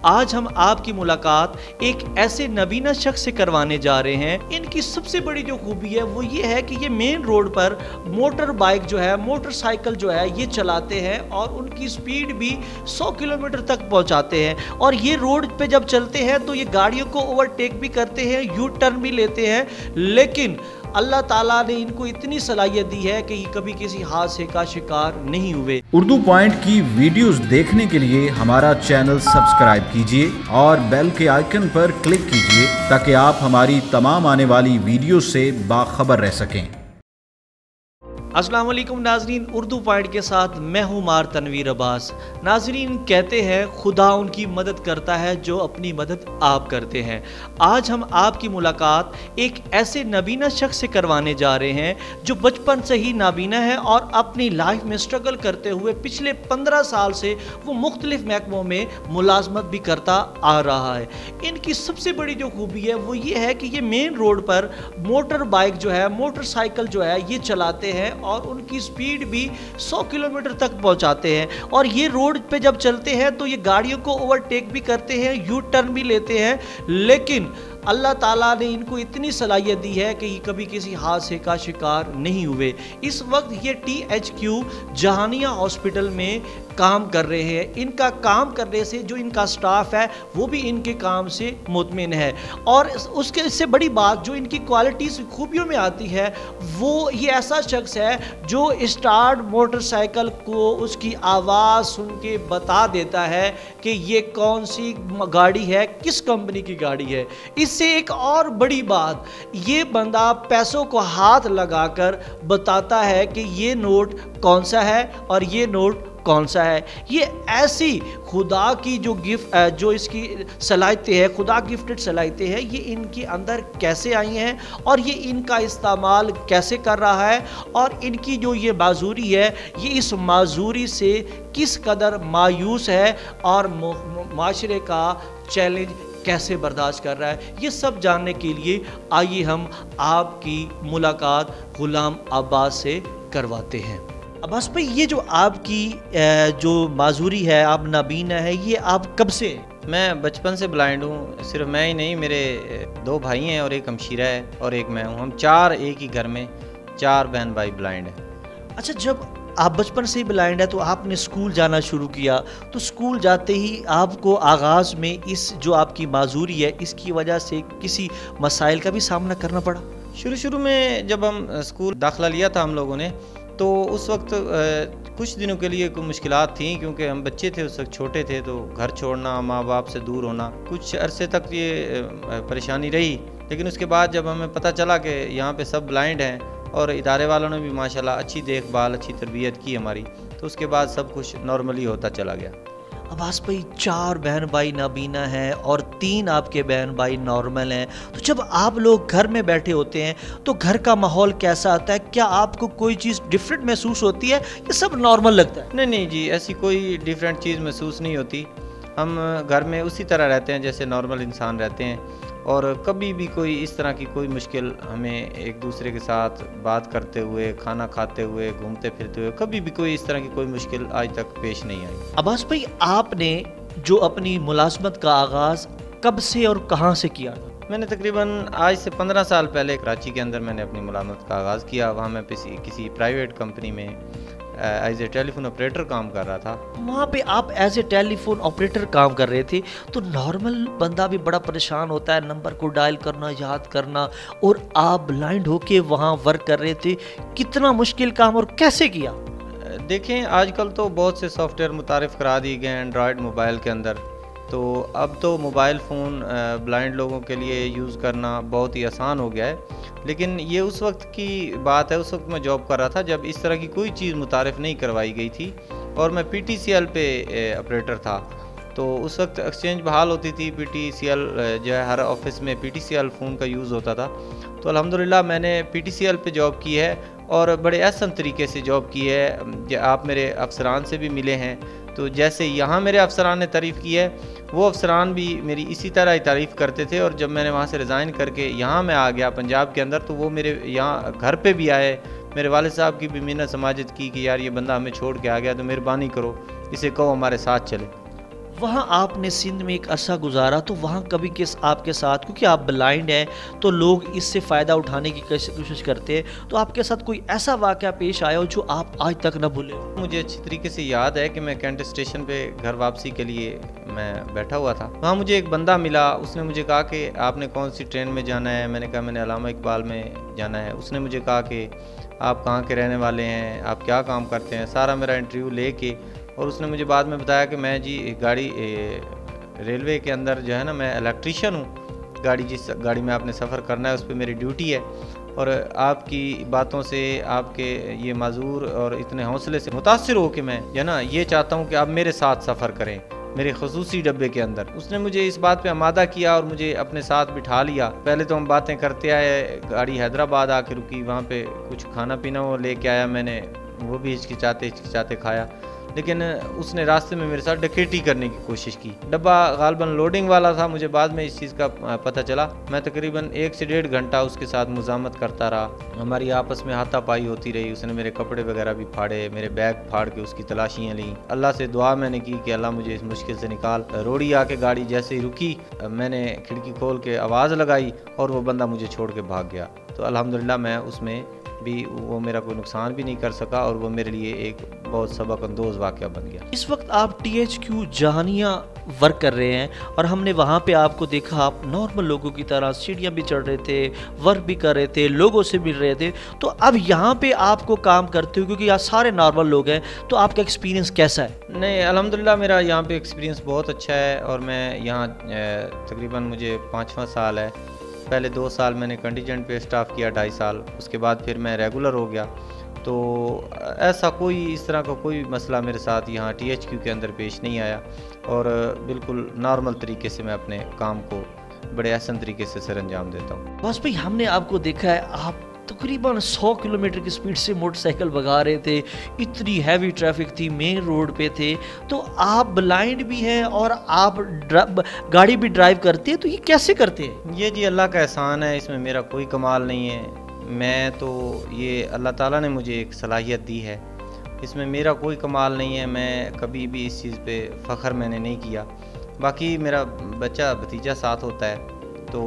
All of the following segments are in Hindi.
आज हम आपकी मुलाकात एक ऐसे नबीना शख्स से करवाने जा रहे हैं। इनकी सबसे बड़ी जो खूबी है वो ये है कि ये मेन रोड पर मोटर बाइक जो है, मोटरसाइकिल जो है ये चलाते हैं और उनकी स्पीड भी 100 किलोमीटर तक पहुंचाते हैं। और ये रोड पे जब चलते हैं तो ये गाड़ियों को ओवरटेक भी करते हैं, यू टर्न भी लेते हैं, लेकिन अल्लाह ताला ने इनको इतनी सलाहियत दी है कि ये कभी किसी हादसे का शिकार नहीं हुए। उर्दू पॉइंट की वीडियोस देखने के लिए हमारा चैनल सब्सक्राइब कीजिए और बेल के आइकन पर क्लिक कीजिए ताकि आप हमारी तमाम आने वाली वीडियो से बाखबर रह सकें। अस्सलाम वालेकुम नाजरीन, उर्दू पॉइंट के साथ मैं हूँ मार तनवीर अब्बास। नाजरीन, कहते हैं खुदा उनकी मदद करता है जो अपनी मदद आप करते हैं। आज हम आपकी मुलाकात एक ऐसे नबीना शख्स से करवाने जा रहे हैं जो बचपन से ही नाबीना है और अपनी लाइफ में स्ट्रगल करते हुए पिछले 15 साल से वो मुख्तलिफ महकमों में मुलाजमत भी करता आ रहा है। इनकी सबसे बड़ी जो खूबी है वो ये है कि ये मेन रोड पर मोटर बाइक जो है, मोटरसाइकिल जो है ये चलाते हैं और उनकी स्पीड भी 100 किलोमीटर तक पहुंचाते हैं। और ये रोड पे जब चलते हैं तो ये गाड़ियों को ओवरटेक भी करते हैं, यू टर्न भी लेते हैं, लेकिन अल्लाह ताला ने इनको इतनी सलाहियत दी है कि ये कभी किसी हादसे का शिकार नहीं हुए। इस वक्त ये THQ जहानिया हॉस्पिटल में काम कर रहे हैं। इनका काम करने से जो इनका स्टाफ है वो भी इनके काम से मुतमिन है। और उसके इससे बड़ी बात जो इनकी क्वालिटीज़ खूबियों में आती है वो ये ऐसा शख्स है जो स्टार्ट मोटरसाइकिल को उसकी आवाज़ सुन के बता देता है कि ये कौन सी गाड़ी है, किस कंपनी की गाड़ी है। इससे एक और बड़ी बात, ये बंदा पैसों को हाथ लगाकर बताता है कि ये नोट कौन सा है और ये नोट कौन सा है। ये ऐसी खुदा की जो गिफ्ट जो इसकी सलाहियतें हैं, खुदा गिफ्टेड सलाहियतें हैं, ये इनके अंदर कैसे आई हैं और ये इनका इस्तेमाल कैसे कर रहा है और इनकी जो ये माजूरी है ये इस माजूरी से किस कदर मायूस है और माशरे का चैलेंज कैसे बर्दाश्त कर रहा है। ये सब जानने के लिए आइए हम आपकी मुलाकात गुलाम अब्बास से करवाते हैं। अब्बास भाई, ये जो आपकी जो माजूरी है, आप नाबीना है, ये आप कब से? मैं बचपन से ब्लाइंड हूँ। सिर्फ मैं ही नहीं, मेरे 2 भाई हैं और एक हमशीरा है और एक मैं हूँ। हम 4 एक ही घर में 4 बहन भाई ब्लाइंड हैं। अच्छा, जब आप बचपन से ही ब्लाइंड है तो आपने स्कूल जाना शुरू किया, तो स्कूल जाते ही आपको आगाज़ में इस जो आपकी माजूरी है इसकी वजह से किसी मसाइल का भी सामना करना पड़ा? शुरू में जब हम स्कूल दाखिला लिया था हम लोगों ने, तो उस वक्त कुछ दिनों के लिए कुछ मुश्किलात थी क्योंकि हम बच्चे थे, उस वक्त छोटे थे, तो घर छोड़ना, माँ बाप से दूर होना, कुछ अरसे तक ये परेशानी रही। लेकिन उसके बाद जब हमें पता चला कि यहाँ पे सब ब्लाइंड हैं और इदारे वालों ने भी माशाल्लाह अच्छी देखभाल, अच्छी तरबियत की हमारी, तो उसके बाद सब कुछ नॉर्मली होता चला गया। अब्बास भाई, 4 बहन भाई नाबीना हैं और 3 आपके बहन भाई नॉर्मल हैं, तो जब आप लोग घर में बैठे होते हैं तो घर का माहौल कैसा आता है? क्या आपको कोई चीज़ डिफरेंट महसूस होती है या सब नॉर्मल लगता है? नहीं जी, ऐसी कोई डिफरेंट चीज़ महसूस नहीं होती। हम घर में उसी तरह रहते हैं जैसे नॉर्मल इंसान रहते हैं और कभी भी कोई इस तरह की कोई मुश्किल हमें एक दूसरे के साथ बात करते हुए, खाना खाते हुए, घूमते फिरते हुए, कभी भी कोई इस तरह की कोई मुश्किल आज तक पेश नहीं आई। अब्बास भाई, आपने जो अपनी मुलाजमत का आगाज़ कब से और कहाँ से किया? मैंने तकरीबन आज से 15 साल पहले कराची के अंदर मैंने अपनी मुलाजमत का आगाज़ किया। वहाँ मैं किसी प्राइवेट कंपनी में एज ए टेलीफोन ऑपरेटर काम कर रहा था। वहाँ पे आप एज ए टेलीफोन ऑपरेटर काम कर रहे थे, तो नॉर्मल बंदा भी बड़ा परेशान होता है, नंबर को डायल करना, याद करना, और आप ब्लाइंड होके वहाँ वर्क कर रहे थे। कितना मुश्किल काम और कैसे किया? देखें, आजकल तो बहुत से सॉफ्टवेयर मुतारिफ़ करा दिए गए एंड्रॉयड मोबाइल के अंदर, तो अब तो मोबाइल फ़ोन ब्लाइंड लोगों के लिए यूज़ करना बहुत ही आसान हो गया है। लेकिन ये उस वक्त की बात है, उस वक्त मैं जॉब कर रहा था जब इस तरह की कोई चीज़ मुतारिफ़ नहीं करवाई गई थी और मैं PTCL पे ऑपरेटर था। तो उस वक्त एक्सचेंज बहाल होती थी, PTCL जो है हर ऑफिस में PTCL फ़ोन का यूज़ होता था। तो अल्हम्दुलिल्लाह मैंने PTCL पे जॉब की है और बड़े आसान तरीके से जॉब की है। आप मेरे अफसरान से भी मिले हैं, तो जैसे यहाँ मेरे अफसरान ने तारीफ़ की है, वो अफसरान भी मेरी इसी तरह ही तारीफ़ करते थे। और जब मैंने वहाँ से रिज़ाइन करके यहाँ मैं आ गया पंजाब के अंदर, तो वो मेरे यहाँ घर पे भी आए, मेरे वालिद साहब की भी मिन्नत समाजत की कि यार ये बंदा हमें छोड़ के आ गया, तो मेहरबानी करो इसे कहो हमारे साथ चले। वहाँ आपने सिंध में एक अरसा गुजारा, तो वहाँ कभी किस आपके साथ, क्योंकि आप ब्लाइंड हैं तो लोग इससे फ़ायदा उठाने की कोशिश करते हैं, तो आपके साथ कोई ऐसा वाक़या पेश आया हो जो आप आज तक न भूले? मुझे अच्छी तरीके से याद है कि मैं कैंट स्टेशन पे घर वापसी के लिए मैं बैठा हुआ था। वहाँ मुझे एक बंदा मिला, उसने मुझे कहा कि आपने कौन सी ट्रेन में जाना है। मैंने कहा मैंने अल्लामा इकबाल में जाना है। उसने मुझे कहा कि आप कहाँ के रहने वाले हैं, आप क्या काम करते हैं, सारा मेरा इंटरव्यू लेके, और उसने मुझे बाद में बताया कि मैं जी गाड़ी रेलवे के अंदर जो है ना, मैं इलेक्ट्रीशियन हूँ, गाड़ी जिस गाड़ी में आपने सफ़र करना है उस पर मेरी ड्यूटी है, और आपकी बातों से आपके ये माजूर और इतने हौसले से मुतासिर हो कि मैं जो ना ये चाहता हूँ कि आप मेरे साथ सफ़र करें मेरे खसूसी डब्बे के अंदर। उसने मुझे इस बात पे आमादा किया और मुझे अपने साथ बिठा लिया। पहले तो हम बातें करते आए, गाड़ी हैदराबाद आके रुकी, वहाँ पे कुछ खाना पीना वो लेके आया, मैंने वो भी हिचकिचाते खाया, लेकिन उसने रास्ते में मेरे साथ डकैती करने की कोशिश की। डब्बा गालबन लोडिंग वाला था, मुझे बाद में इस चीज़ का पता चला। मैं तकरीबन 1 से 1.5 घंटा उसके साथ मुज़ामत करता रहा, हमारी आपस में हाथापाई होती रही। उसने मेरे कपड़े वगैरह भी फाड़े, मेरे बैग फाड़ के उसकी तलाशियाँ ली। अल्लाह से दुआ मैंने की कि अल्लाह मुझे इस मुश्किल से निकाल। रोड़ी आके गाड़ी जैसे ही रुकी, मैंने खिड़की खोल के आवाज़ लगाई और वो बंदा मुझे छोड़ के भाग गया। तो अल्हम्दुलिल्लाह मैं उसमें भी, वो मेरा कोई नुकसान भी नहीं कर सका और वो मेरे लिए एक बहुत सबक अंदोज़ वाक़या बन गया। इस वक्त आप THQ जहानिया वर्क कर रहे हैं और हमने वहाँ पे आपको देखा, आप नॉर्मल लोगों की तरह सीढ़ियाँ भी चढ़ रहे थे, वर्क भी कर रहे थे, लोगों से मिल रहे थे। तो अब यहाँ पे आपको काम करते हो, क्योंकि यहाँ सारे नॉर्मल लोग हैं, तो आपका एक्सपीरियंस कैसा है? नहीं, अल्हम्दुलिल्लाह मेरा यहाँ पे एक्सपीरियंस बहुत अच्छा है और मैं यहाँ तकरीबन मुझे 5वां साल है। पहले 2 साल मैंने कंटीजेंट पे स्टाफ किया, 2.5 साल, उसके बाद फिर मैं रेगुलर हो गया। तो ऐसा कोई इस तरह का कोई मसला मेरे साथ यहाँ THQ के अंदर पेश नहीं आया और बिल्कुल नॉर्मल तरीके से मैं अपने काम को बड़े आसान तरीके से सरअंजाम देता हूँ। बस भाई, हमने आपको देखा है आप तकरीबन 100 किलोमीटर की स्पीड से मोटरसाइकिल भगा रहे थे, इतनी हैवी ट्रैफिक थी, मेन रोड पे थे, तो आप ब्लाइंड भी हैं और आप गाड़ी भी ड्राइव करते हैं, तो ये कैसे करते हैं? ये जी अल्लाह का एहसान है, इसमें मेरा कोई कमाल नहीं है। मैं तो ये अल्लाह ताला ने मुझे एक सलाहियत दी है, इसमें मेरा कोई कमाल नहीं है। मैं कभी भी इस चीज़ पे फ़ख्र मैंने नहीं किया। बाकी मेरा बच्चा भतीजा साथ होता है, तो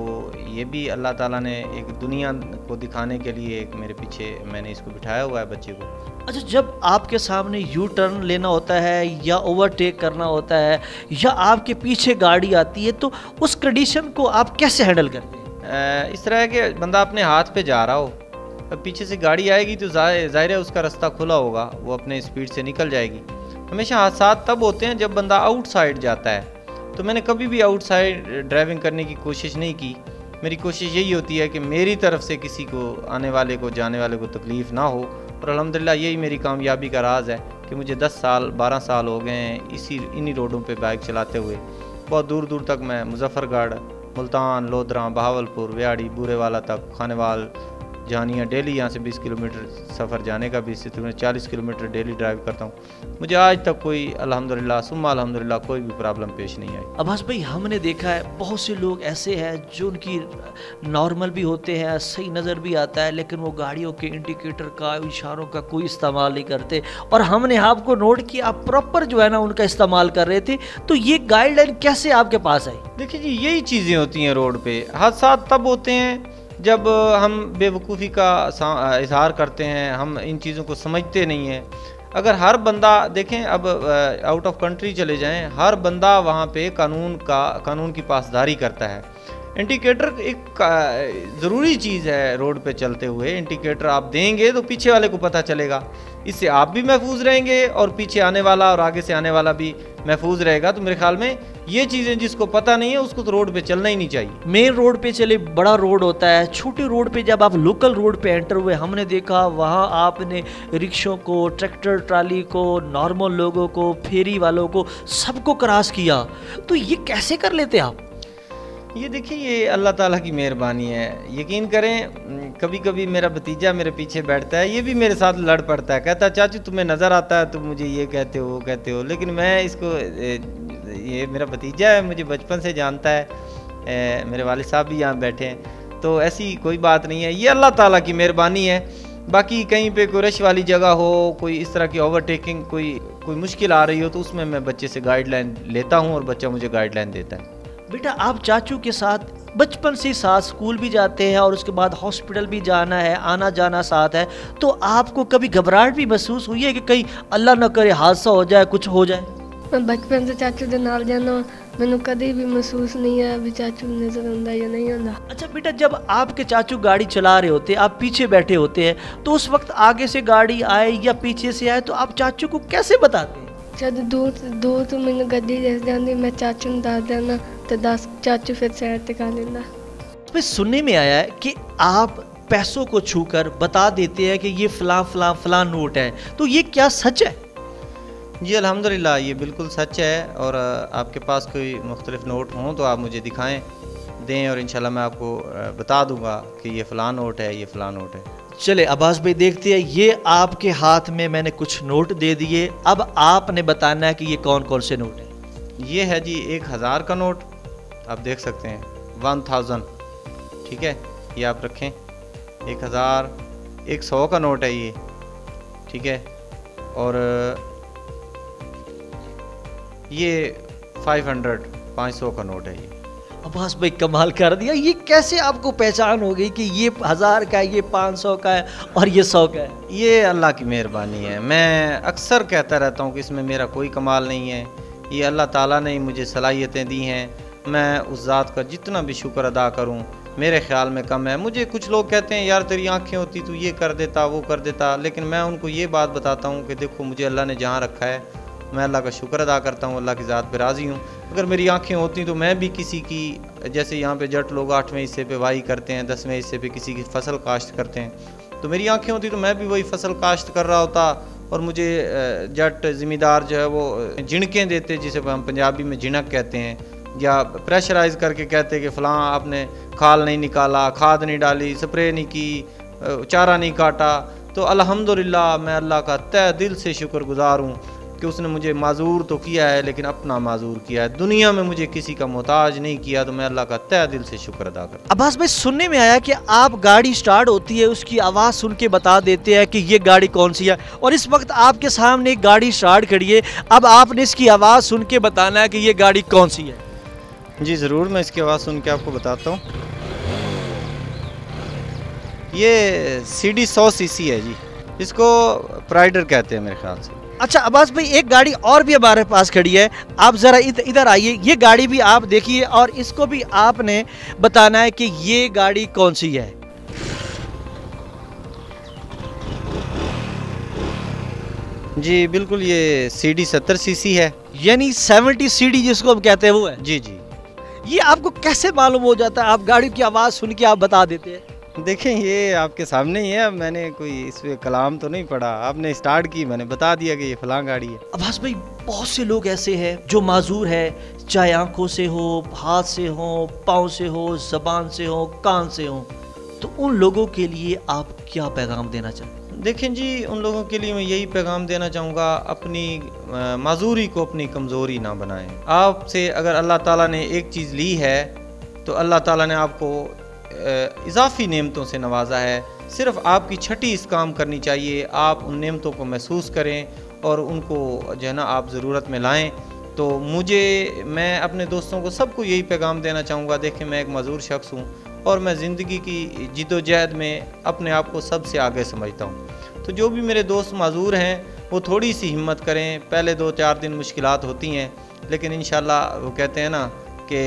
ये भी अल्लाह ताला ने एक दुनिया को दिखाने के लिए एक मेरे पीछे मैंने इसको बिठाया हुआ है बच्चे को। अच्छा, जब आपके सामने यू टर्न लेना होता है या ओवरटेक करना होता है या आपके पीछे गाड़ी आती है, तो उस कंडीशन को आप कैसे हैंडल करते हैं? इस तरह है कि बंदा अपने हाथ पे जा रहा हो, अब पीछे से गाड़ी आएगी तो ज़ाहिर है उसका रास्ता खुला होगा, वो अपने स्पीड से निकल जाएगी। हमेशा हादसात तब होते हैं जब बंदा आउटसाइड जाता है, तो मैंने कभी भी आउटसाइड ड्राइविंग करने की कोशिश नहीं की। मेरी कोशिश यही होती है कि मेरी तरफ से किसी को, आने वाले को, जाने वाले को तकलीफ़ ना हो, और अल्हम्दुलिल्लाह यही मेरी कामयाबी का राज है कि मुझे 10 साल 12 साल हो गए हैं इन्हीं रोडों पे बाइक चलाते हुए। बहुत दूर दूर तक मैं मुजफ्फरगढ़, मुल्तान, लोधरा, बहावलपुर, व्याड़ी, बूरेवाला तक, खानेवाल, जहानिया, डेली यहाँ से 20 किलोमीटर सफ़र जाने का भी, इससे 40 किलोमीटर डेली ड्राइव करता हूँ। मुझे आज तक कोई अल्हम्दुलिल्लाह सुम्मा अल्हम्दुलिल्लाह कोई भी प्रॉब्लम पेश नहीं आई। अब्बास भाई, हमने देखा है बहुत से लोग ऐसे हैं जो उनकी नॉर्मल भी होते हैं, सही नज़र भी आता है, लेकिन वो गाड़ियों के इंडिकेटर का, इशारों का कोई इस्तेमाल नहीं करते, और हमने आपको नोट किया आप प्रॉपर जो है ना उनका इस्तेमाल कर रहे थे। तो ये गाइडलाइन कैसे आपके पास आई? देखिए जी, यही चीज़ें होती हैं रोड पे। हादसा तब होते हैं जब हम बेवकूफ़ी का इजहार करते हैं, हम इन चीज़ों को समझते नहीं हैं। अगर हर बंदा देखें, अब आउट ऑफ कंट्री चले जाएं, हर बंदा वहाँ पे कानून की पासदारी करता है। इंडिकेटर एक ज़रूरी चीज़ है रोड पे चलते हुए। इंडिकेटर आप देंगे तो पीछे वाले को पता चलेगा, इससे आप भी महफूज रहेंगे और पीछे आने वाला और आगे से आने वाला भी महफूज रहेगा। तो मेरे ख्याल में ये चीज़ें जिसको पता नहीं है उसको तो रोड पे चलना ही नहीं चाहिए। मेन रोड पे चले, बड़ा रोड होता है, छोटे रोड पे जब आप लोकल रोड पे एंटर हुए, हमने देखा वहाँ आपने रिक्शों को, ट्रैक्टर ट्राली को, नॉर्मल लोगों को, फेरी वालों को, सबको क्रॉस किया। तो ये कैसे कर लेते आप? ये देखिए, ये अल्लाह ताला की मेहरबानी है। यकीन करें, कभी कभी मेरा भतीजा मेरे पीछे बैठता है, ये भी मेरे साथ लड़ पड़ता है, कहता है चाचू तुम्हें नज़र आता है, तुम मुझे ये कहते हो वो कहते हो। लेकिन मैं इसको, ये मेरा भतीजा है, मुझे बचपन से जानता है, मेरे वालिद साहब भी यहाँ बैठे हैं, तो ऐसी कोई बात नहीं है। ये अल्लाह ताला की मेहरबानी है बाकी कहीं पे कोई रश वाली जगह हो, कोई इस तरह की ओवरटेकिंग, कोई मुश्किल आ रही हो, तो उसमें मैं बच्चे से गाइडलाइन लेता हूँ और बच्चा मुझे गाइडलाइन देता है। बेटा आप चाचू के साथ बचपन से साथ स्कूल भी जाते हैं और उसके बाद हॉस्पिटल भी जाना है, आना जाना साथ है, तो आपको कभी घबराहट भी महसूस हुई है कि कहीं अल्लाह न करे हादसा हो जाए, कुछ हो जाए? मैं बचपन से चाचू के नाल जाना, मैंने कभी भी महसूस नहीं है भी चाचू नजर आंदा या नहीं आंदा। अच्छा बेटा, जब आपके चाचू गाड़ी चला रहे होते, आप पीछे बैठे होते हैं, तो उस वक्त आगे से गाड़ी आए या पीछे से आए तो आप चाचू को कैसे बताते हैं? जब दूर तो मैंने गड्डी दिस जाती, मैं चाचू ने दस देना तो दस चाचू फिर साइड टिका लेना। इसमें सुनने में आया है कि आप पैसों को छूकर बता देते हैं कि ये फलां फलां फलां नोट है, तो ये क्या सच है? जी अल्हम्दुलिल्लाह, ये बिल्कुल सच है। और आपके पास कोई मुख्तलिफ नोट हों तो आप मुझे दिखाएं दें और इंशाल्लाह मैं आपको बता दूंगा कि ये फ़लाँ नोट है, ये फ़लाँ नोट है। चले अब्बास भाई देखते हैं, ये आपके हाथ में मैंने कुछ नोट दे दिए, अब आपने बताना है कि ये कौन कौन से नोट हैं। ये है जी 1000 का नोट, आप देख सकते हैं 1000, ठीक है, ये आप रखें। 1000, 100 का नोट है ये, ठीक है। और ये 500 का नोट है ये। अब्बास भाई कमाल कर दिया, ये कैसे आपको पहचान हो गई कि ये 1000 का है, ये 500 का है और ये 100 का है? ये अल्लाह की मेहरबानी है। मैं अक्सर कहता रहता हूँ कि इसमें मेरा कोई कमाल नहीं है, ये अल्लाह ताला ने मुझे सलाहियतें दी हैं। मैं उस ज़ात का जितना भी शुक्र अदा करूँ मेरे ख्याल में कम है। मुझे कुछ लोग कहते हैं यार तेरी आंखें होती तो ये कर देता, वो कर देता, लेकिन मैं उनको ये बात बताता हूँ कि देखो मुझे अल्लाह ने जहाँ रखा है मैं अल्लाह का शुक्र अदा करता हूँ, अल्लाह की ज़ात पे राज़ी हूँ। अगर मेरी आंखें होती तो मैं भी किसी की, जैसे यहाँ पे जट लोग 8वें हिस्से पे वाही करते हैं, 10वें हिस्से पे किसी की फसल काश्त करते हैं, तो मेरी आंखें होती तो मैं भी वही फसल काश्त कर रहा होता और मुझे जट ज़िम्मेदार जो है वो झिणकें देते, जिसे हम पंजाबी में झिणक कहते हैं, या प्रेशराइज़ करके कहते कि फ़लाँ आपने खाल नहीं निकाला, खाद नहीं डाली, स्प्रे नहीं की, चारा नहीं काटा। तो अल्हम्दुलिल्लाह मैं अल्लाह का तहे दिल से शुक्रगुज़ार हूँ कि उसने मुझे माजूर तो किया है लेकिन अपना माजूर किया है, दुनिया में मुझे किसी का मोहताज नहीं किया। तो मैं अल्लाह का तहे दिल से शुक्र अदा करता हूँ। अब्बास भाई सुनने में आया कि आप गाड़ी स्टार्ट होती है उसकी आवाज़ सुन के बता देते हैं कि ये गाड़ी कौन सी है, और इस वक्त आपके सामने एक गाड़ी स्टार्ट खड़ी है, अब आपने इसकी आवाज़ सुन के बताना है कि ये गाड़ी कौन सी है। जी ज़रूर, मैं इसकी आवाज़ सुन के आपको बताता हूँ। ये CD 100 cc है जी, इसको प्राइडर कहते हैं मेरे ख्याल से। अच्छा अब्बास भाई एक गाड़ी और भी हमारे पास खड़ी है, आप ज़रा इधर आइए, ये गाड़ी भी आप देखिए और इसको भी आपने बताना है कि ये गाड़ी कौन सी है। जी बिल्कुल, ये CD 70 cc है, यानी 70 CD जिसको हम कहते हैं वो है। जी जी। ये आपको कैसे मालूम हो जाता है, आप गाड़ी की आवाज़ सुन के आप बता देते हैं? देखें ये आपके सामने ही है, मैंने कोई इसमें कलाम तो नहीं पढ़ा, आपने स्टार्ट की मैंने बता दिया कि ये फलां गाड़ी है। अब्बास भाई बहुत से लोग ऐसे हैं जो माजूर है, चाहे आंखों से हो, हाथ से हो, पाँव से हो, ज़बान से हो, कान से हो, तो उन लोगों के लिए आप क्या पैगाम देना चाहते हैं? देखें जी, उन लोगों के लिए मैं यही पैगाम देना चाहूँगा, अपनी माजूरी को अपनी कमज़ोरी ना बनाएं। आपसे अगर अल्लाह ताला ने एक चीज़ ली है तो अल्लाह ताला ने आपको इजाफ़ी नेमतों से नवाजा है, सिर्फ़ आपकी छठी इस काम करनी चाहिए। आप उन नेमतों को महसूस करें और उनको जो है ना आप ज़रूरत में लाएं। तो मैं अपने दोस्तों को सबको यही पैगाम देना चाहूँगा, देखें मैं एक मज़ूर शख्स हूँ और मैं ज़िंदगी की जिद्दोजहद में अपने आप को सबसे आगे समझता हूँ। तो जो भी मेरे दोस्त माजूर हैं वो थोड़ी सी हिम्मत करें। पहले 2-4 दिन मुश्किलात होती हैं, लेकिन इंशाल्लाह वो कहते हैं ना कि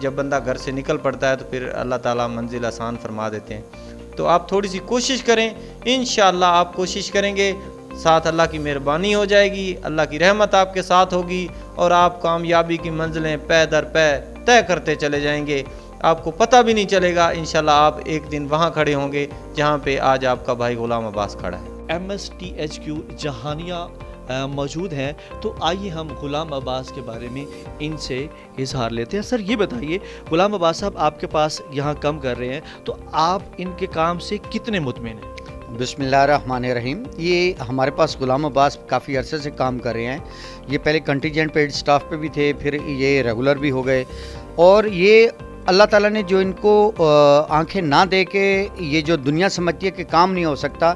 जब बंदा घर से निकल पड़ता है तो फिर अल्लाह ताला मंजिल आसान फरमा देते हैं। तो आप थोड़ी सी कोशिश करें, इंशाल्लाह आप कोशिश करेंगे, साथ अल्लाह की मेहरबानी हो जाएगी, अल्लाह की रहमत आपके साथ होगी और आप कामयाबी की मंजिलें पै दर पै तय करते चले जाएंगे। आपको पता भी नहीं चलेगा, इंशाल्लाह आप एक दिन वहाँ खड़े होंगे जहाँ पे आज आपका भाई गुलाम अब्बास खड़ा है। MSTHQ जहानिया मौजूद हैं, तो आइए हम गुलाम अब्बास के बारे में इनसे इजहार लेते हैं। सर ये बताइए, गुलाम अब्बास साहब आपके पास यहाँ काम कर रहे हैं, तो आप इनके काम से कितने मुतमिन हैं? बिस्मिल्लाहिर्रहमानिर्रहीम। ये हमारे पास गुलाम अब्बास काफ़ी अरसे से काम कर रहे हैं। ये पहले कंटीजेंट पेड स्टाफ पे भी थे, फिर ये रेगुलर भी हो गए और ये अल्लाह ताला ने जो इनको आंखें ना दे के ये जो दुनिया समझती है कि काम नहीं हो सकता,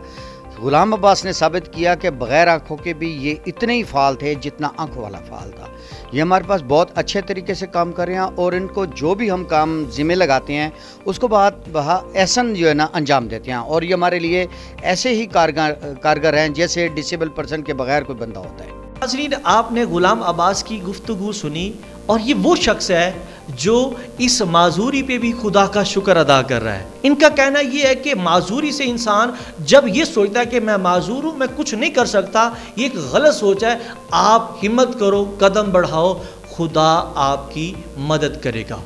गुलाम अब्बास ने साबित किया कि बग़ैर आँखों के भी ये इतने ही फ़ाल थे जितना आँखों वाला फ़ाल था। ये हमारे पास बहुत अच्छे तरीके से काम कर रहे हैं और इनको जो भी हम काम ज़िम्मे लगाते हैं उसको बहुत एहसन जो है ना अंजाम देते हैं, और ये हमारे लिए ऐसे ही कारगर हैं जैसे डिसेबल पर्सन के बगैर कोई बंदा होता है। नाज़रीन, आपने गुलाम अब्बास की गुफ्तगू सुनी और ये वो शख्स है जो इस माजूरी पे भी खुदा का शुक्र अदा कर रहा है। इनका कहना ये है कि माजूरी से इंसान जब ये सोचता है कि मैं माजूर हूँ, मैं कुछ नहीं कर सकता, ये एक गलत सोच है। आप हिम्मत करो, कदम बढ़ाओ, खुदा आपकी मदद करेगा।